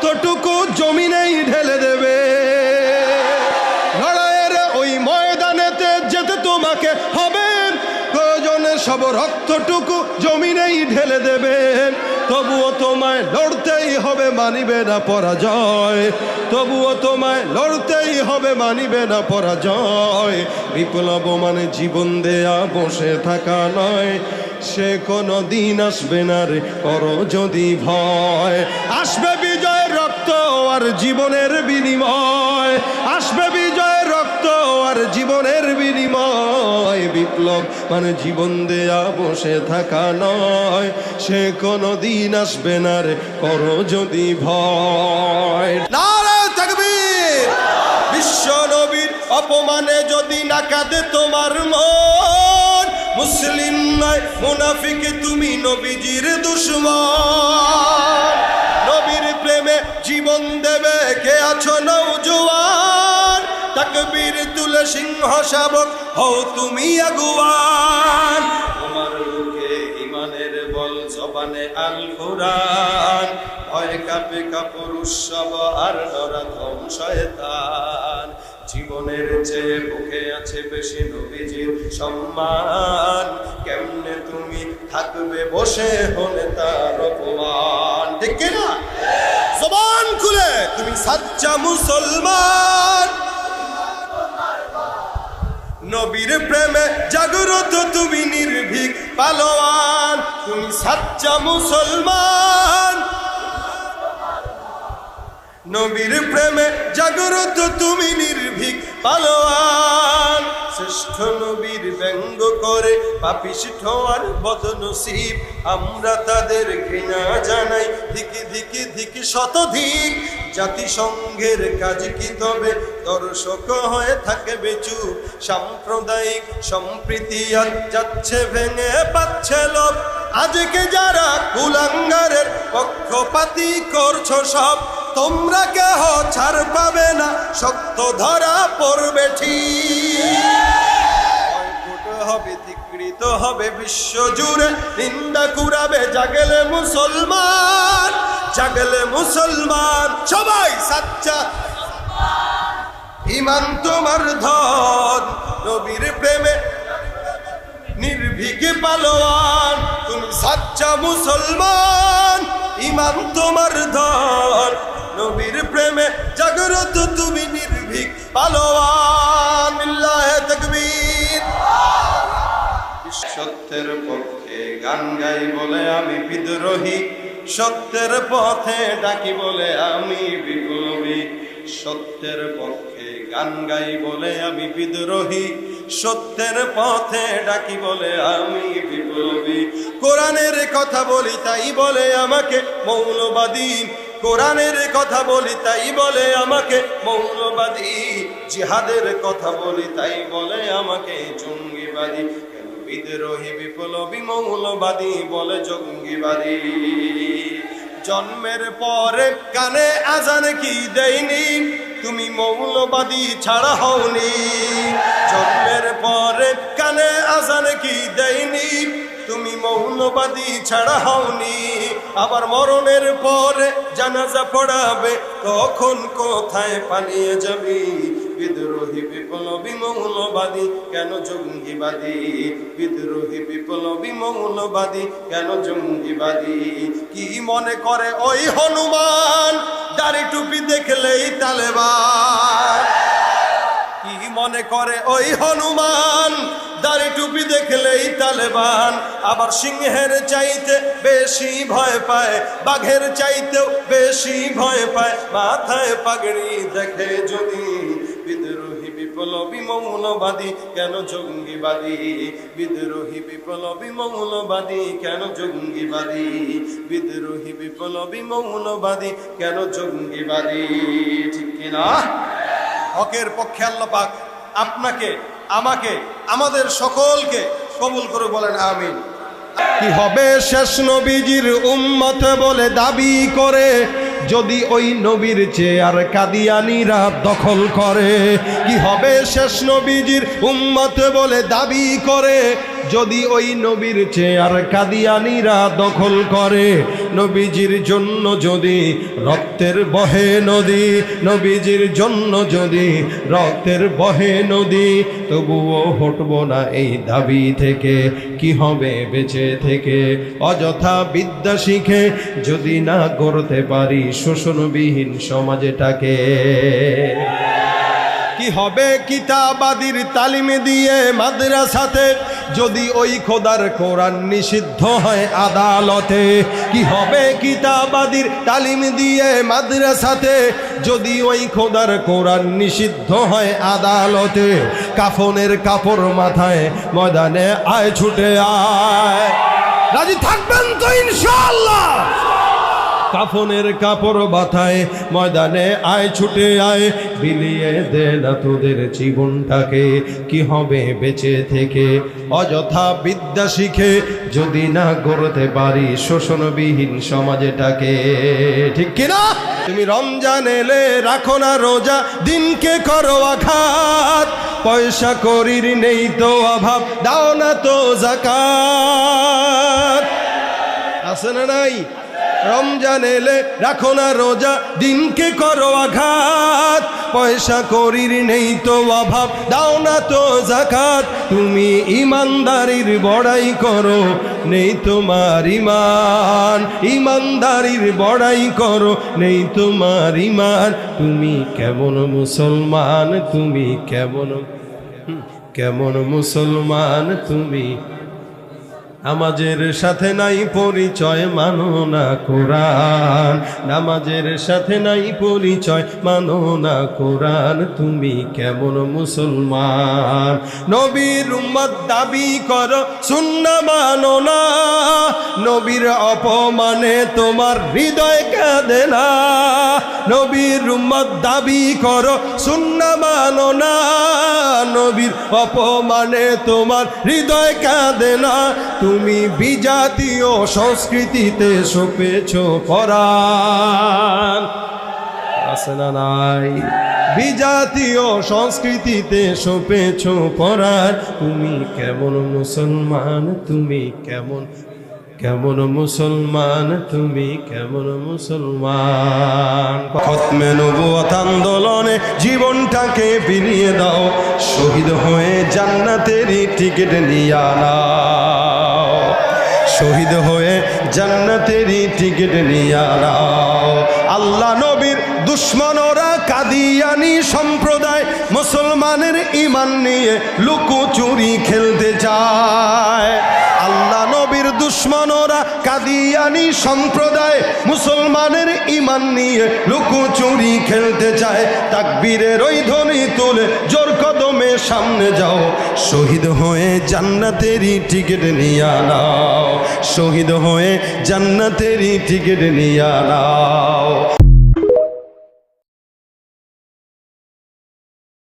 রক্তটুকু জমিনেই ঢেলে দেবে। লড়াইয়ের ওই ময়দানেতে যেতে তোমাকে হবে, প্রয়োজনে সব রক্তটুকু জমিনেই ঢেলে দেবে। তবুও তোমায় লড়তেই হবে, মানিবে না পরাজয়। তবুও তোমায় লড়তেই হবে, মানিবে না পরাজয়। বিপ্লব মানে জীবন দেয়া বসে থাকা নয়, সে কোনো দিন আসবে না রে করো যদি ভয়। আসবে বিজয়ের রক্ত আর জীবনের বিনিময়, আসবে বিজয়ের রক্ত আর জীবনের বিনিময়। বিপ্লব মানে জীবন দেয়া বসে থাকা নয়, সে কোনো দিন আসবে না রে করো যদি ভয়। নারে তাকবীর! বিশ্ব নবীর অপমানে যদি না কাঁদে তোমার মন, মুসলিম নয় মুনাফিক তুমি নবীজির দুশমন। নবীর প্রেমে জীবন দেবে কে আছো নওজোয়ান, তাকবীর তুলে সিংহ শাবক হও তুমি আগুয়ান। তোমার বুকে ইমানের বল, জবানে আল কুরআন, ভয় কাঁপে কাপুর উৎসব আর নরাধম শয়তান। জীবনের চেয়ে বুকে আছে বেশি নবীজির সম্মান, কেমনে তুমি থাকবে বসে হলে তার অপমান। ঠিক না? জবান খুলে তুমি সাচ্চা মুসলমান, নবীর প্রেমে জাগ্রত তুমি নির্ভীক পালোয়ান। তুমি সাচ্চা মুসলমান, নবীর প্রেমে জাগ্রত তুমি নির্ভীক পালোয়ান। শ্রেষ্ঠ নবীর ব্যঙ্গ করে পাপিষ্ঠ আর বদনসিব, আমরা তাদের ঘৃণা জানাই ধিকি ধিকি ধিকি শতধিক। জাতিসংঘের কাজ কি তবে দর্শক হয়ে থাকবে চুপ, সাম্প্রদায়িক সম্প্রীতি আর যাচ্ছে ভেঙে পাচ্ছে লোভ। আজকে যারা কুলাঙ্গারের পক্ষপাতী করছো সব, তোমরা কেহ ছাড় পাবে না, শক্ত ধরা পড়বে ঠিক। হবে ধিকৃত হবে বিশ্ব জুড়ে, নিন্দা কুড়াবে জাগলে মুসলমান, জাগলে মুসলমান। সবাই সাচ্চা ইমান তোমার ধন, নবীর প্রেমে নির্ভীক পালোয়ান। তুমি সাচ্চা মুসলমান, ইমান তোমার ধন, নবীর প্রেমে জাগ্রত তুমি নির্ভীক পালোয়ান। লিল্লাহে তাকবীর! সত্যের পক্ষে গান গাই বলে আমি বিদ্রোহী, সত্যের পথে ডাকি বলে আমি বিপ্লবী। সত্যের পক্ষে গান গাই বলে আমি বিদ্রোহী, সত্যের পথে ডাকি বলে আমি বিপ্লবী। কোরআনের কথা বলি তাই বলে আমাকে মৌলবাদী, কোরআনের কথা বলি তাই বলে আমাকে মৌলবাদী। জিহাদের কথা বলি তাই বলে আমাকে জঙ্গিবাদী। বিদ্রোহী বিপ্লবী মৌলবাদী বলে জঙ্গিবাদী। জন্মের পরে কানে আজান কি দেয়নি, তুমি মৌলবাদী ছাড়া হওনি। জন্মের পরে কানে আজান কি দেয়নি, তুমি মৌলবাদী ছাড়া হওনি। আবার মরণের পরে জানাজা পড়াবে, তখন কোথায় পালিয়ে যাবি? বিদ্রোহী বিপ্লবী মৌলবাদী কেন জঙ্গিবাদী? বিদ্রোহী বিপ্লবী মৌলবাদী কেন জঙ্গিবাদী? কি মনে করে ওই হনুমান, দাড়ি টুপি দেখলেই তালেবান? কি মনে করে ওই হনুমান, দাড়ি টুপি দেখলেই তালেবান? আবার সিংহের চাইতে বেশি ভয় পায়, বাঘের চাইতেও বেশি ভয় পায় মাথায় পাগড়ি দেখে যদি। বিদ্রোহী বিপ্লবী মৌলবাদী কেন জঙ্গিবাদী? বিদ্রোহী বিপ্লবী মৌলবাদী কেন জঙ্গিবাদী? বিদ্রোহী বিপ্লবী মৌলবাদী কেন জঙ্গিবাদী? ঠিক কিনা? হকের পক্ষে আল্লাহ পাক আপনাকে, আমাকে, আমাদের সকলকে কবুল করে বলেন আমিন। কি হবে শেষ নবীজির উম্মত বলে দাবি করে, যদি ওই নবীর চেয়ার কাদিয়ানীরা দখল করে? কি হবে শেষ নবীজির উম্মত বলে দাবি করে, যদি ওই নবীর চেয়ার কাদিয়ানীরা দখল করে, নবীজির জন্য যদি রক্তের বহে নদী, নবীজির জন্য যদি রক্তের বহে নদী, তবুও হটবো না এই দাবি থেকে। কি হবে বেঁচে থেকে অযথা বিদ্যা শিখে যদি না গড়তে পারি শোষণবিহীন সমাজটাকে? কি হবে কিতাবাদির তালিম দিয়ে মাদ্রাসাতে যদি ওই খোদার কোরআন নিষিদ্ধ হয় আদালতে? কি হবে কিতাবাদির তালিম দিয়ে মাদ্রাসাতে যদি ওই খোদার কোরআন নিষিদ্ধ হয় আদালতে? কাফনের কাপড় মাথায় ময়দানে আয় ছুটে আয়, রাজি থাকবেন তো ইনশাআল্লাহ? কাফনের কাপড় মাথায় ময়দানে আয় ছুটে আয়, বিলিয়ে দে না তোদের জীবনটাকে। কি হবে বেঁচে থেকে অযথা বিদ্যা শিখে যদি না গড়তে পারি শোষণবিহীন সমাজটাকে? ঠিক কিনা? তুমি রমজান এলে রাখো না রোজা, দিনকে করো আঘাত, পয়সা করির নেই তো অভাব, দাও না তো যাকাত। আছে না নাই? রমজান এলে রাখো না রোজা, দিনকে করো আঘাত, পয়সা করির নেই তো অভাব, দাও না তো যাকাত। তুমি ইমানদারির বড়াই করো, নেই তোমার ইমান, ইমানদারির বড়াই করো, নেই তোমার ইমান। তুমি কেমন মুসলমান, তুমি কেমন কেমন মুসলমান তুমি? নামাজের সাথে নাই পরিচয়, মানো না কোরআন, নামাজের সাথে নাই পরিচয়, মানো না কোরআন। তুমি কেমন মুসলমান? নবীর উম্মত দাবি করো, সুন্নাহ মানো না, নবীর অপমানে তোমার হৃদয় কাঁদে না। নবীর উম্মত দাবি করো, সুন্নাহ মানো না, নবীর অপমানে তোমার হৃদয় কাঁদে না। তুমি বিজাতীয় সংস্কৃতিতে সপেছ পরাণ, আছে না নাই? বিজাতীয় সংস্কৃতিতে সপেছ পরাণ। তুমি কেমন মুসলমান, তুমি কেমন কেমন মুসলমান, তুমি কেমন মুসলমান? খতমে নবুয়ত আন্দোলনে জীবনটাকে বিলিয়ে দাও, শহীদ হয়ে জান্নাতেরই টিকিট নিয়ে নাও, শহীদ হয়ে জান্নাতেরই টিকিট নিয়ে নাও। আল্লাহ নবীর দুশ্মনরা কাদিয়ানি সম্প্রদায় মুসলমানের ঈমান নিয়ে লুকোচুরি খেলতে চায়। আল্লাহ নবীর দুশ্মনরা কাদিয়ানি সম্প্রদায় মুসলমানের ঈমান নিয়ে লুকোচুরি খেলতে চায়। তাকবীরের ওই ধ্বনি তুলে জোর কদমে সামনে যাও, শহীদ হয়ে জান্নাতেরই টিকিট নিয়ে নাও, শহীদ হয়ে জান্নাতেরই টিকিট নিয়ে নাও।